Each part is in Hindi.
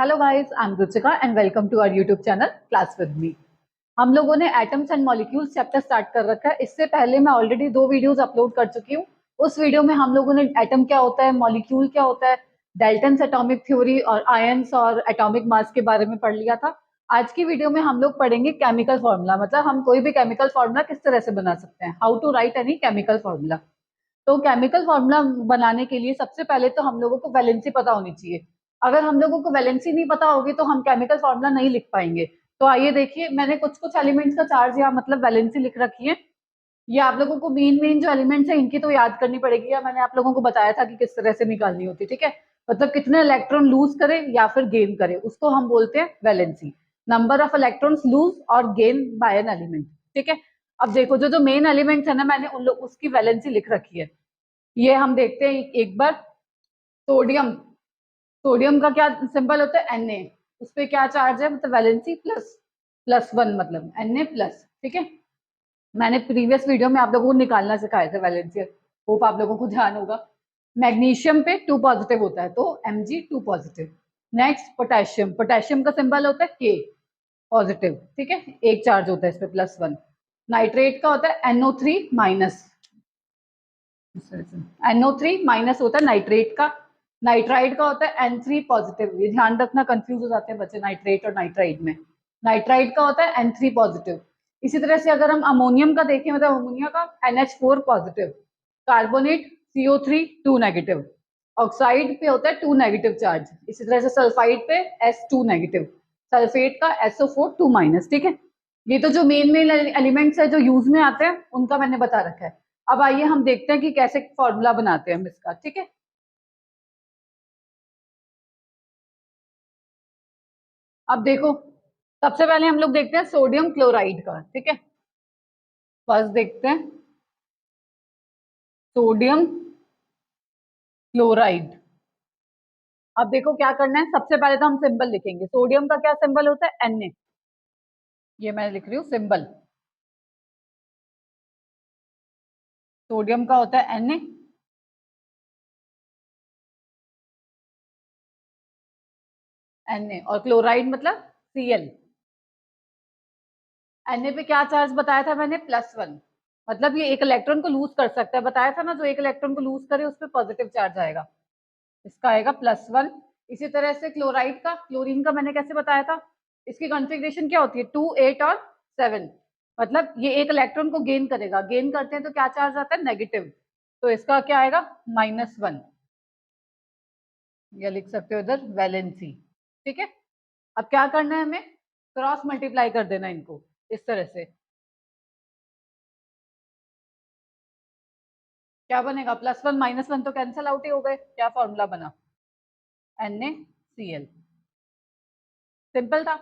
Hello guys, I am Ruchika and welcome to our YouTube channel class with me. हम लोगों ने atoms and molecules chapter start कर रखा है। इससे पहले मैं ऑलरेडी 2 वीडियोस अपलोड कर चुकी हूँ। उस वीडियो में हम लोगों ने एटम क्या होता है, मॉलिक्यूल क्या होता है, डाल्टन्स एटॉमिक थ्योरी और आयंस और एटॉमिक मास के बारे में पढ़ लिया था। आज की वीडियो में हम लोग पढ़ेंगे केमिकल फॉर्मूला, मतलब हम कोई भी केमिकल फॉर्मूला किस तरह से बना सकते हैं, how to write any chemical formula. तो केमिकल फॉर्मूला बनाने के लिए सबसे पहले तो हम लोगों को वैलेंसी पता होनी चाहिए। अगर हम लोगों को वैलेंसी नहीं पता होगी तो हम केमिकल फॉर्मूला नहीं लिख पाएंगे। तो आइए देखिए, मैंने कुछ कुछ एलिमेंट्स का चार्ज या मतलब वैलेंसी लिख रखी है। ये आप लोगों को मेन मेन जो एलिमेंट्स है इनकी तो याद करनी पड़ेगी, या मैंने आप लोगों को बताया था कि किस तरह से निकालनी होती है। ठीक है, मतलब कितने इलेक्ट्रॉन लूज करे या फिर गेन करे, उसको हम बोलते हैं valency. Number of electrons loose और गेन बाय एन एलिमेंट। ठीक है, अब देखो जो जो मेन एलिमेंट्स है ना, मैंने उन लोग उसकी वैलेंसी लिख रखी है। ये हम देखते हैं एक बार। सोडियम, सोडियम का क्या सिंबल होता है, Na। उस पर क्या चार्ज है, मतलब वैलेंसी ++1, मतलब Na+। ठीक है, मैंने प्रीवियस वीडियो में आप लोगों को निकालना सिखाया था वैलेंसी, होप आप लोगों को ध्यान होगा। मैग्नीशियम पे 2 पॉजिटिव होता है तो Mg 2 positive. Next potassium, potassium का सिंबल होता है K पॉजिटिव। ठीक है, एक चार्ज होता है इस पे +1। नाइट्रेट का होता है NO3-। NO3- होता है नाइट्रेट का। नाइट्राइड का होता है N3 पॉजिटिव। ये ध्यान रखना, कंफ्यूज हो जाते हैं बच्चे नाइट्रेट और नाइट्राइड में। नाइट्राइड का होता है N3 पॉजिटिव। इसी तरह से अगर हम अमोनियम का देखें, मतलब अमोनिया का NH4 positive. Carbonate CO3 2 negative. Oxide पे होता है 2 नेगेटिव चार्ज। इसी तरह से सल्फाइड पे S2 नेगेटिव। सल्फेट का SO4 2-। ठीक है, ये तो जो मेन मेन एलिमेंट्स है जो यूज में आते हैं उनका मैंने बता रखा है। अब आइए हम देखते हैं कि कैसे फॉर्मूला बनाते हैं हम इसका। ठीक है, अब देखो, सबसे पहले हम लोग देखते हैं सोडियम क्लोराइड का। ठीक है, फर्स्ट देखते हैं सोडियम क्लोराइड। अब देखो क्या करना है, सबसे पहले तो हम सिंबल लिखेंगे। सोडियम का क्या सिंबल होता है, Na। ये मैं लिख रही हूँ सिंबल। सोडियम का होता है Na। Na और क्लोराइड मतलब Cl। Na पे क्या चार्ज बताया था मैंने, +1। मतलब ये एक इलेक्ट्रॉन को लूज कर सकता है, बताया था ना, जो एक इलेक्ट्रॉन को लूज करे उस पर पॉजिटिव चार्ज आएगा, इसका आएगा +1। इसी तरह से क्लोराइड का, क्लोरीन का मैंने कैसे बताया था, इसकी कॉन्फ़िगरेशन क्या होती है, 2, 8 और 7। मतलब ये एक इलेक्ट्रॉन को गेन करेगा, गेन करते हैं तो क्या चार्ज आता है, नेगेटिव। तो इसका क्या आएगा, -1। या लिख सकते हो इधर वैलेंसी। ठीक है, अब क्या करना है हमें, क्रॉस मल्टीप्लाई कर देना इनको इस तरह से। क्या बनेगा, +1 -1 तो कैंसल आउट ही हो गए। क्या फॉर्मूला बना, NaCl। सिंपल था।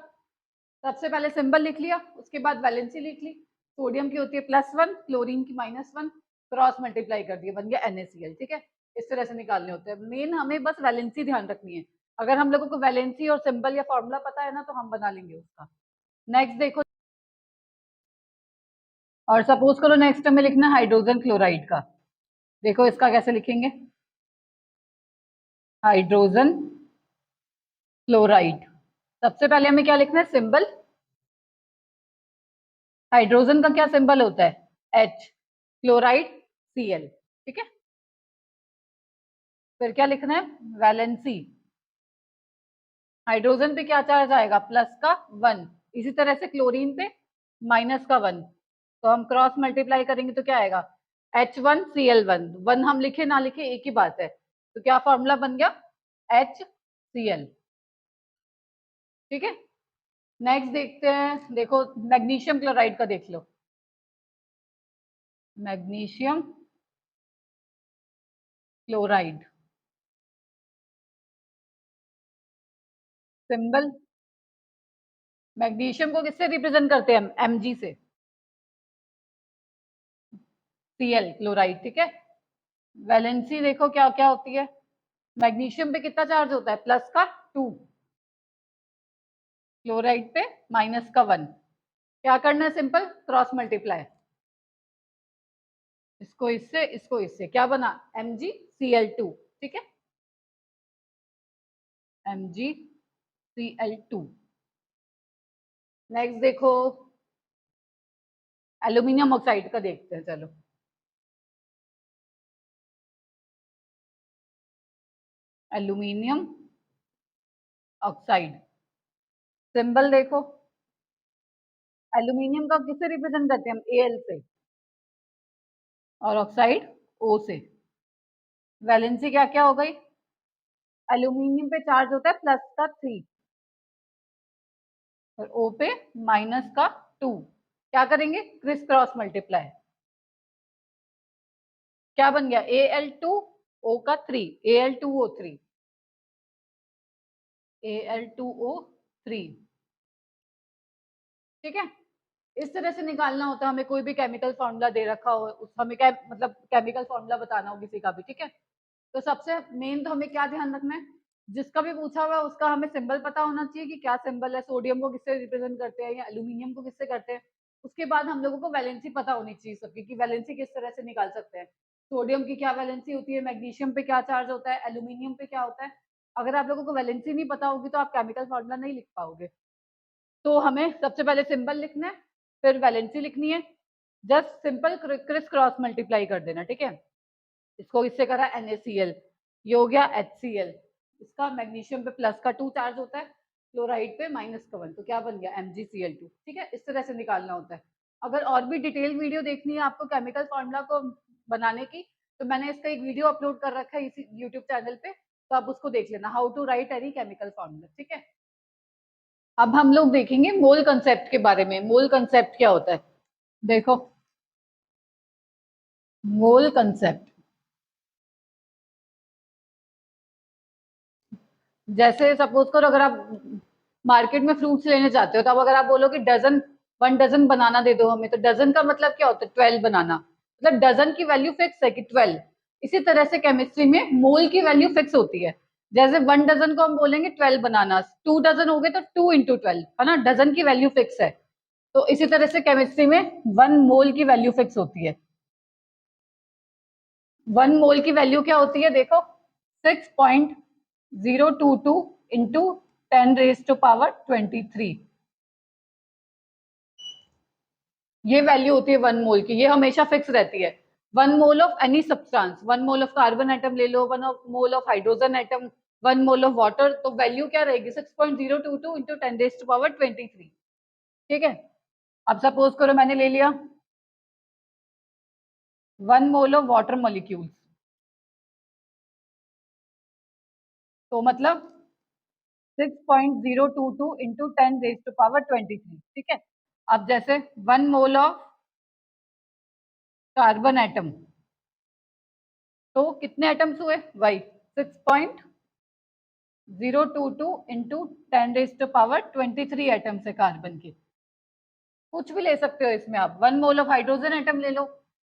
सबसे पहले सिंबल लिख लिया, उसके बाद वैलेंसी लिख ली। सोडियम की होती है +1, क्लोरीन की -1, क्रॉस मल्टीप्लाई कर दिया, बन गया NaCl। ठीक है, इस तरह से निकालने होते हैं। मेन हमें बस वैलेंसी ध्यान रखनी है। अगर हम लोगों को वैलेंसी और सिंबल या फॉर्मूला पता है ना, तो हम बना लेंगे उसका। नेक्स्ट देखो, और सपोज करो नेक्स्ट हमें लिखना है हाइड्रोजन क्लोराइड का। देखो इसका कैसे लिखेंगे, हाइड्रोजन क्लोराइड। सबसे पहले हमें क्या लिखना है, सिंबल। हाइड्रोजन का क्या सिंबल होता है, H। Chloride Cl। ठीक है, फिर क्या लिखना है, वैलेंसी। हाइड्रोजन पे क्या चार्ज आएगा, +1। इसी तरह से क्लोरीन पे -1। तो हम क्रॉस मल्टीप्लाई करेंगे तो क्या आएगा, H1Cl1। 1 हम लिखे ना लिखे एक ही बात है। तो क्या फॉर्मूला बन गया, HCl। ठीक है, नेक्स्ट देखते हैं। देखो मैग्नीशियम क्लोराइड का देख लो, मैग्नीशियम क्लोराइड। सिंबल, मैग्नीशियम को किससे रिप्रेजेंट करते हैं, Mg से। Cl chloride. ठीक है, वैलेंसी देखो क्या क्या होती है। मैग्नीशियम पे कितना चार्ज होता है, +2। क्लोराइड पे -1। क्या करना है, सिंपल क्रॉस मल्टीप्लाई। इसको इससे क्या बना, MgCl2। ठीक है, Cl2। नेक्स्ट देखो एल्यूमिनियम ऑक्साइड का देखते हैं, चलो। एल्यूमिनियम ऑक्साइड, सिंबल देखो, एल्यूमिनियम का किससे रिप्रेजेंट करते हैं हम? Al से, और ऑक्साइड O से। वैलेंसी क्या क्या हो गई? एल्यूमिनियम पे चार्ज होता है प्लस का 3 और O पे माइनस का 2। क्या करेंगे? Criss cross multiply. क्या बन गया? Al2O का 3, Al2O3, Al2O3। ठीक है, इस तरह से निकालना होता है हमें। कोई भी केमिकल फॉर्मूला दे रखा हो, उस हमें क्या मतलब केमिकल फॉर्मूला बताना हो किसी का भी। ठीक है, तो सबसे मेन तो हमें क्या ध्यान रखना है, जिसका भी पूछा हुआ है उसका हमें सिंबल पता होना चाहिए कि क्या सिंबल है, सोडियम को किससे रिप्रेजेंट करते हैं या एल्यूमिनियम को किससे करते हैं। उसके बाद हम लोगों को वैलेंसी पता होनी चाहिए सबकी, कि वैलेंसी किस तरह से निकाल सकते हैं। सोडियम की क्या वैलेंसी होती है, मैग्नीशियम पे क्या चार्ज होता है, एल्यूमिनियम पे क्या होता है। अगर आप लोगों को वैलेंसी नहीं पता होगी तो आप केमिकल फॉर्मूला नहीं लिख पाओगे। तो हमें सबसे पहले सिंबल लिखना है, फिर वैलेंसी लिखनी है। Just simple criss cross multiply कर देना। ठीक है, इसको इससे करा NaCl, ये हो गया HCl। इसका मैग्नीशियम पे प्लस का 2 चार्ज होता है, क्लोराइड पे माइनस का 1, तो क्या बन गया? MgCl2। ठीक है, इस तरह से निकालना होता है। अगर और भी डिटेल वीडियो देखनी है आपको केमिकल फॉर्मूला को बनाने की, तो मैंने इसका एक वीडियो अपलोड कर रखा है इसी यूट्यूब चैनल पे, तो आप उसको देख लेना, how to write any chemical formula. ठीक है, अब हम लोग देखेंगे मोल कंसेप्ट के बारे में। मोल कंसेप्ट क्या होता है? देखो, मोल कंसेप्ट जैसे सपोज करो, अगर आप मार्केट में फ्रूट्स लेने जाते हो, तो अब अगर आप बोलो कि डजन 1 डजन बनाना दे दो हमें, तो डजन का मतलब क्या होता है? 12 बनाना, मतलब डजन की वैल्यू फिक्स है कि 12। इसी तरह से केमिस्ट्री में मोल की वैल्यू फिक्स होती है। जैसे 1 डजन को हम बोलेंगे 12 बनाना, 2 डजन हो गए तो 2 × 12, है ना, डजन की वैल्यू फिक्स है। तो इसी तरह से केमिस्ट्री में 1 मोल की वैल्यू फिक्स होती है। 1 मोल की वैल्यू क्या होती है? देखो, 6.022 इंटू 10⁻23। ये वैल्यू होती है 1 मोल की, ये हमेशा फिक्स रहती है। 1 mole of any substance, 1 mole of carbon atom ले लो, 1 mole of hydrogen atom, 1 mole of water, तो वैल्यू क्या रहेगी? 6.022 इंटू 10⁻23। ठीक है, अब सपोज करो मैंने ले लिया 1 मोल ऑफ वाटर मॉलिक्यूल्स, तो मतलब 6.022 इंटू 10⁻23। ठीक है, अब जैसे 1 मोल ऑफ कार्बन एटम, तो कितने एटम्स हुए? वही 6.022 इंटू 10⁻23 एटम्स है कार्बन के। कुछ भी ले सकते हो इसमें आप। 1 मोल ऑफ हाइड्रोजन एटम ले लो,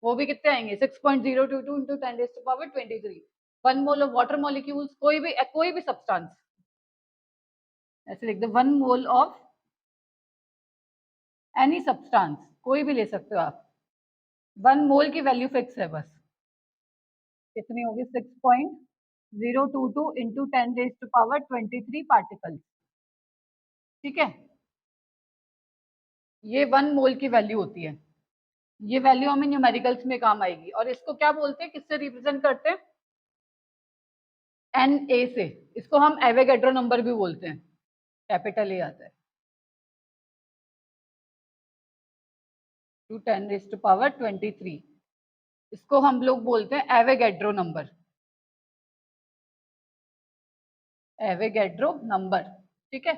वो भी कितने आएंगे? 6.022 into 10⁻23। 1 mole of water molecules, कोई भी सब्सटेंस, ऐसे लिख दो, 1 मोल ऑफ एनी सब्सटेंस, कोई भी ले सकते हो आप। 1 मोल की वैल्यू फिक्स है बस, कितनी होगी? 6.022 इंटू 10⁻23 पार्टिकल। ठीक है, ये 1 मोल की वैल्यू होती है। ये वैल्यू हमें न्यूमेरिकल्स में काम आएगी। और इसको क्या बोलते हैं, किससे रिप्रेजेंट करते हैं? Na से। इसको हम एवोगैड्रो नंबर भी बोलते हैं, कैपिटल ए आता है, टू 10⁻23। इसको हम लोग बोलते हैं एवोगैड्रो नंबर, एवोगैड्रो नंबर। ठीक है,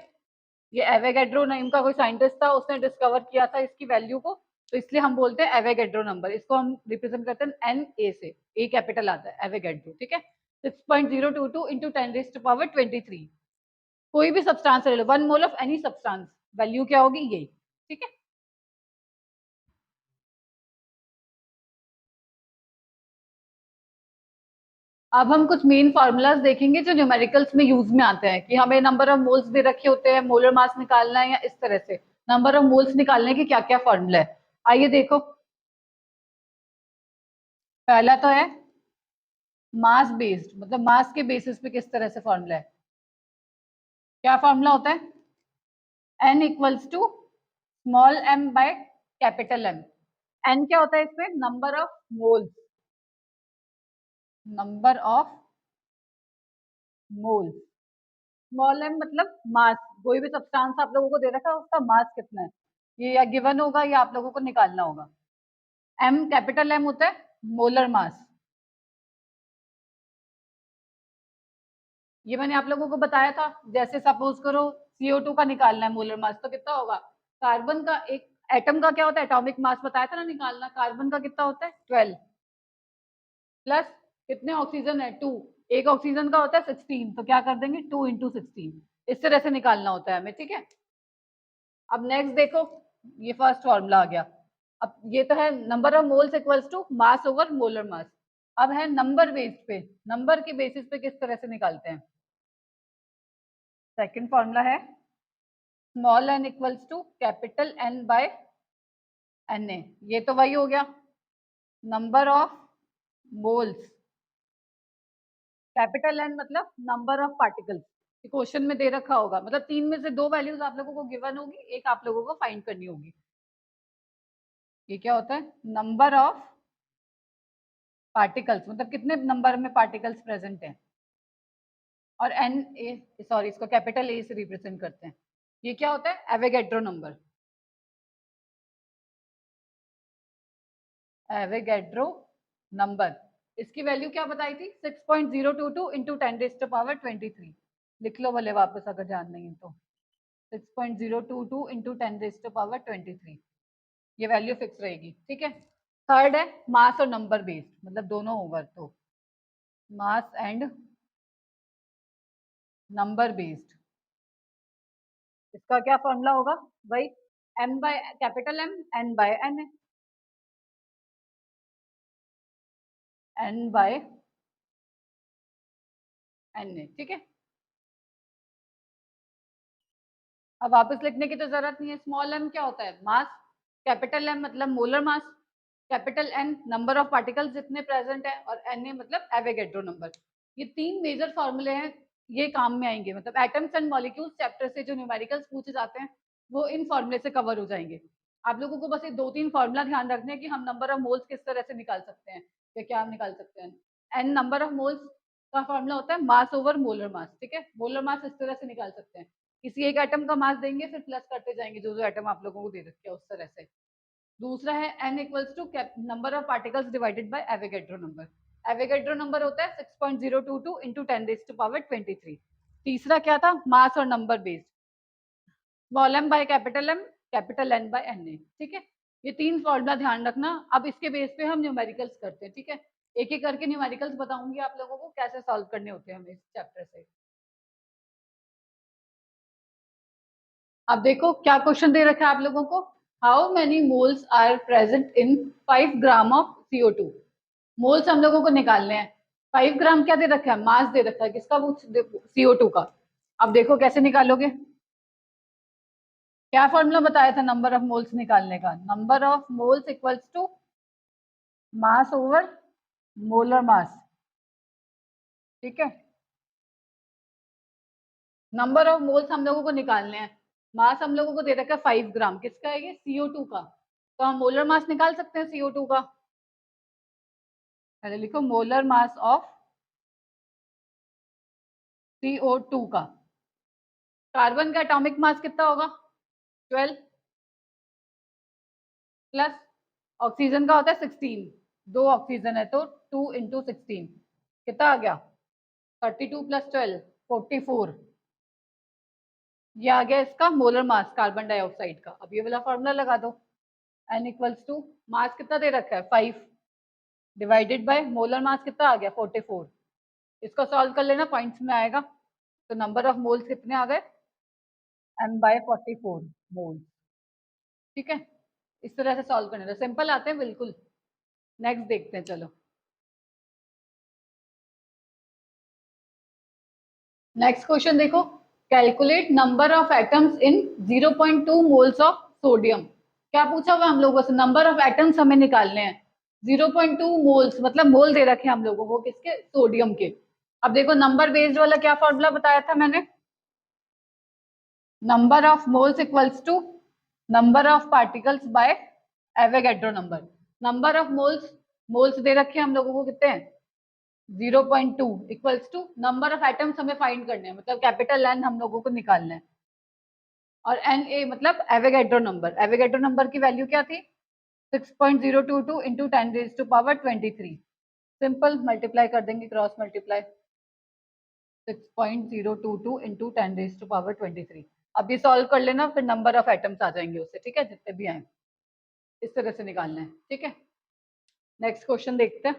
ये एवोगैड्रो नेम का कोई साइंटिस्ट था, उसने डिस्कवर किया था इसकी वैल्यू को, तो इसलिए हम बोलते हैं एवोगैड्रो नंबर। इसको हम रिप्रेजेंट करते हैं Na से, ए कैपिटल आता है एवोगैड्रो। ठीक है, 6.022 इंटू 10⁻23। कोई भी सब्सटेंस ले लो, 1 mole of any substance, value क्या होगी? ये। ठीक है, अब हम कुछ मेन फार्मूलाज देखेंगे जो न्यूमेरिकल्स में यूज में आते हैं, कि हमें नंबर ऑफ मोल्स दे रखे होते हैं, मोलर मास निकालना है, या इस तरह से नंबर ऑफ मोल्स निकालने की क्या क्या फॉर्मूला है। आइए देखो, पहला तो है मास बेस्ड, मतलब मास के बेसिस पे किस तरह से फॉर्मूला है। क्या फॉर्मूला होता है? n equals to small m by capital M। n क्या होता है इसमें? Number of moles, number of moles. Small m मतलब मास, कोई भी सब्सटेंस आप लोगों को दे रखा है उसका मास कितना है, ये या गिवन होगा या आप लोगों को निकालना होगा। m कैपिटल M होता है मोलर मास। ये मैंने आप लोगों को बताया था, जैसे सपोज करो CO2 का निकालना है मोलर मास, तो कितना होगा? कार्बन का एक एटम का क्या होता है? एटॉमिक मास बताया था ना निकालना। कार्बन का कितना होता है? 12 प्लस कितने ऑक्सीजन है? 2। एक ऑक्सीजन का होता है 16, तो क्या कर देंगे 2 इंटू 16। इस तरह से निकालना होता है हमें, ठीक है। अब नेक्स्ट देखो, ये फर्स्ट फॉर्मूला आ गया। अब ये तो है number of moles equals to mass over molar mass. अब है नंबर बेस्ड पे, नंबर के बेसिस पे किस तरह से निकालते हैं। सेकंड फॉर्मूला है small n equals to capital N by Na। ये तो वही हो गया number of moles, capital N मतलब नंबर ऑफ पार्टिकल्स। क्वेश्चन में दे रखा होगा, मतलब तीन में से दो वैल्यूज आप लोगों को गिवन होगी, एक आप लोगों को फाइंड करनी होगी। ये क्या होता है? नंबर ऑफ पार्टिकल्स, मतलब कितने नंबर में पार्टिकल्स प्रेजेंट हैं। और एन ए, सॉरी, इसको कैपिटल ए से रिप्रेजेंट करते हैं। ये क्या होता है? Avogadro number. एवोगैड्रो नंबर, इसकी वैल्यू क्या बताई थी? 6.022 इंटू 10⁻23। लिख लो भले वापस अगर ध्यान नहीं है तो। 6.022 इंटू 10⁻23, ये वैल्यू फिक्स रहेगी, ठीक है। थर्ड है मास और नंबर बेस्ड, मतलब दोनों ओवर, तो मास एंड नंबर बेस्ड। इसका क्या फॉर्मूला होगा भाई? m by capital M, n by n, n by n, ठीक है। अब वापस लिखने की तो जरूरत नहीं है। स्मॉल m क्या होता है? मास। कैपिटल M मतलब molar mass. Capital N number of particles जितने प्रेजेंट है, और Na मतलब एवोगैड्रो नंबर। ये तीन मेजर फॉर्मूले हैं, ये काम में आएंगे। मतलब एटम्स एंड मॉलिक्यूल्स चैप्टर से जो न्यूमेरिकल्स पूछे जाते हैं वो इन फॉर्मूले से कवर हो जाएंगे। आप लोगों को बस ये दो तीन फॉर्मूला ध्यान रखने हैं कि हम नंबर ऑफ मोल्स किस तरह से निकाल सकते हैं, या क्या हम निकाल सकते हैं। एन नंबर ऑफ मोल्स का फॉर्मूला होता है मास ओवर मोलर मास, ठीक है। मोलर मास इस तरह से निकाल सकते हैं, किसी एक एटम का मास देंगे, फिर प्लस करते जाएंगे जो जो एटम आप लोगों को दे रखे हैं उस तरह से। दूसरा है n equals to number of particles divided by Avogadro number. Avogadro number होता है 6.022 इंटू 10⁻23। तीसरा क्या था? मास और number based, small m by capital M, capital N by Na, ठीक है। ये तीन फॉर्मूला ध्यान रखना। अब इसके बेस पे हम न्यूमेरिकल्स करते हैं, ठीक है। एक एक करके न्यूमेरिकल्स बताऊंगी आप लोगों को कैसे सॉल्व करने होते हैं हमें इस चैप्टर से। अब देखो क्या क्वेश्चन दे रखा है आप लोगों को। How many moles are present in 5 gram of CO2। Moles हम लोगों को निकालने हैं। 5 ग्राम क्या दे रखा है? मास दे रखा है, किसका? वो CO2 का। अब देखो कैसे निकालोगे। क्या फॉर्मूला बताया था नंबर ऑफ मोल्स निकालने का? Number of moles equals to mass over molar mass, ठीक है। नंबर ऑफ मोल्स हम लोगों को निकालने हैं, मास हम लोगों को दे रखा है 5 ग्राम, किसका है ये? CO2 का। तो हम मोलर मास निकाल सकते हैं CO2 का। पहले लिखो मोलर मास ऑफ CO2 का। कार्बन का एटॉमिक मास कितना होगा? 12 प्लस ऑक्सीजन का होता है 16, दो ऑक्सीजन है तो 2 इंटू 16 कितना आ गया? 32 प्लस 12 44। ये आ गया इसका मोलर मास कार्बन डाइऑक्साइड का। अब ये वाला फॉर्मूला लगा दो। n इक्वल्स टू मास कितना दे रखा है? 5 डिवाइडेड बाय मोलर मास कितना आ गया? 44। इसको सॉल्व कर लेना, पॉइंट्स में आएगा। तो नंबर ऑफ मोल्स कितने आ गए? m बाय 44 मोल्स, ठीक है। इस तरह से सॉल्व करने तो सिंपल आते हैं बिल्कुल। नेक्स्ट देखते हैं, चलो। नेक्स्ट क्वेश्चन देखो, calculate number of atoms in 0.2 moles of sodium. क्या पूछा हुआ हम लोगों से? नंबर ऑफ एटम्स हमें निकालने हैं। 0.2 मोल्स मतलब मोल दे रखे हैं हम लोगों को, किसके? सोडियम के। अब देखो नंबर बेस्ड वाला क्या फॉर्मूला बताया था मैंने? Number of moles equals to number of particles by Avogadro number. Number of moles, moles दे रखे हैं हम लोगों को कितने हैं, 0.2 equals to number of atoms हमें फाइंड करने हैं, मतलब कैपिटल एन हम लोगों को निकालना है, और एन ए मतलब एवोगैड्रो नंबर। एवोगैड्रो नंबर की वैल्यू क्या थी, 6.022 इंटू 10⁻23। सिंपल मल्टीप्लाई कर देंगे, क्रॉस मल्टीप्लाई, 6.022 इंटू 10⁻23। अब ये सॉल्व कर लेना, फिर नंबर ऑफ एटम्स आ जाएंगे उससे, ठीक है, जितने भी आए इस तरह से निकालना है, ठीक है। नेक्स्ट क्वेश्चन देखते हैं।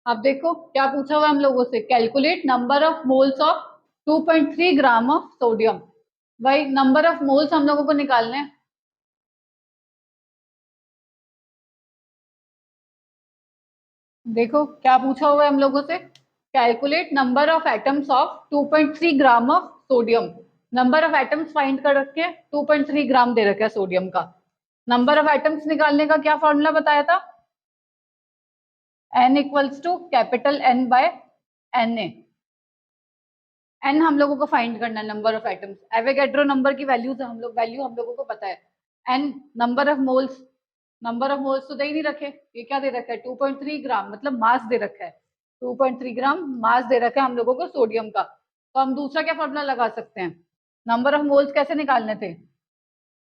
अब देखो क्या पूछा हुआ है हम लोगों से, calculate number of moles of 2.3 gram of sodium. भाई नंबर ऑफ मोल्स हम लोगों को निकालने हैं। देखो क्या पूछा हुआ है हम लोगों से, calculate number of atoms of 2.3 gram of sodium. Number of atoms find कर रखे हैं, 2.3 ग्राम दे रखा है सोडियम का। नंबर ऑफ एटम्स निकालने का क्या फॉर्मूला बताया था, n equals to capital N by Na। N हम लोगों को फाइंड करना है, number of atoms. Avogadro number की वैल्यू हम लोगों को पता है। N number of moles, number of moles तो दे ही नहीं रखे, ये क्या दे रखा है, 2.3 ग्राम मतलब मास दे रखा है, 2.3 ग्राम मास दे रखा है हम लोगों को सोडियम का। तो हम दूसरा क्या फॉर्मूला लगा सकते हैं, नंबर ऑफ मोल्स कैसे निकालने थे,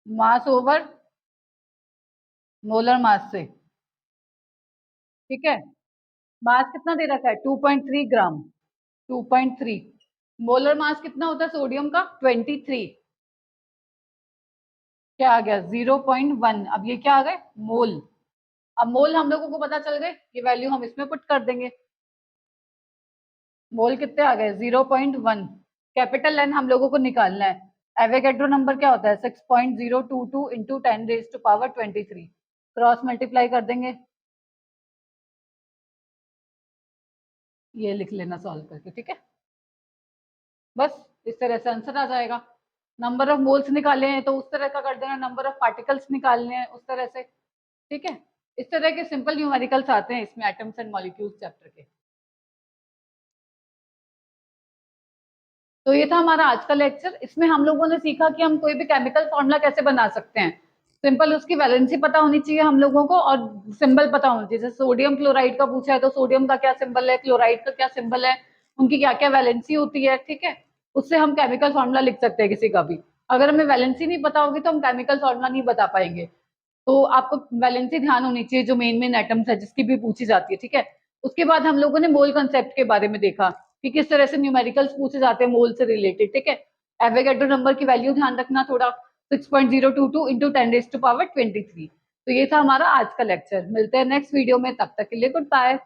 मास ओवर मोलर मास से, ठीक है। मास कितना दे रखा है, 2.3 ग्राम, 2.3। मोलर मास कितना होता है सोडियम का, 23। क्या आ गया, 0.1। अब ये क्या आ गए, मोल। अब मोल हम लोगों को पता चल गए, ये वैल्यू हम इसमें पुट कर देंगे। मोल कितने आ गए, 0.1। कैपिटल एन हम लोगों को निकालना है। एवोगैड्रो नंबर क्या होता है, 6.022 इंटू 10⁻23। क्रॉस मल्टीप्लाई कर देंगे, ये लिख लेना सॉल्व करके, ठीक है। बस इस तरह से आंसर आ जाएगा। नंबर ऑफ मोल्स निकाले हैं तो उस तरह का कर देना, नंबर ऑफ पार्टिकल्स निकालने हैं उस तरह से, ठीक है। इस तरह के सिंपल न्यूमेरिकल्स आते हैं इसमें एटम्स एंड मॉलिक्यूल्स चैप्टर के। तो ये था हमारा आज का लेक्चर। इसमें हम लोगों ने सीखा कि हम कोई भी केमिकल फॉर्मूला कैसे बना सकते हैं। सिंपल उसकी वैलेंसी पता होनी चाहिए हम लोगों को, और सिंबल पता होना चाहिए। जैसे सोडियम क्लोराइड का पूछा है तो सोडियम का क्या सिंबल है, क्लोराइड का क्या सिंबल है, उनकी क्या क्या वैलेंसी होती है, ठीक है। उससे हम केमिकल फॉर्मूला लिख सकते हैं किसी का भी। अगर हमें वैलेंसी नहीं पता होगी तो हम केमिकल फॉर्मूला नहीं बता पाएंगे। तो आपको वैलेंसी ध्यान होनी चाहिए, जो मेन मेन एटम्स है जिसकी भी पूछी जाती है, ठीक है। उसके बाद हम लोगों ने मोल कंसेप्ट के बारे में देखा कि किस तरह से न्यूमेरिकल्स पूछे जाते हैं मोल से रिलेटेड, ठीक है। एवोगैड्रो नंबर की वैल्यू ध्यान रखना थोड़ा, 6.022 इंटू 10⁻23। तो ये था हमारा आज का लेक्चर। मिलते हैं नेक्स्ट वीडियो में, तब तक के लिए गुड बाय।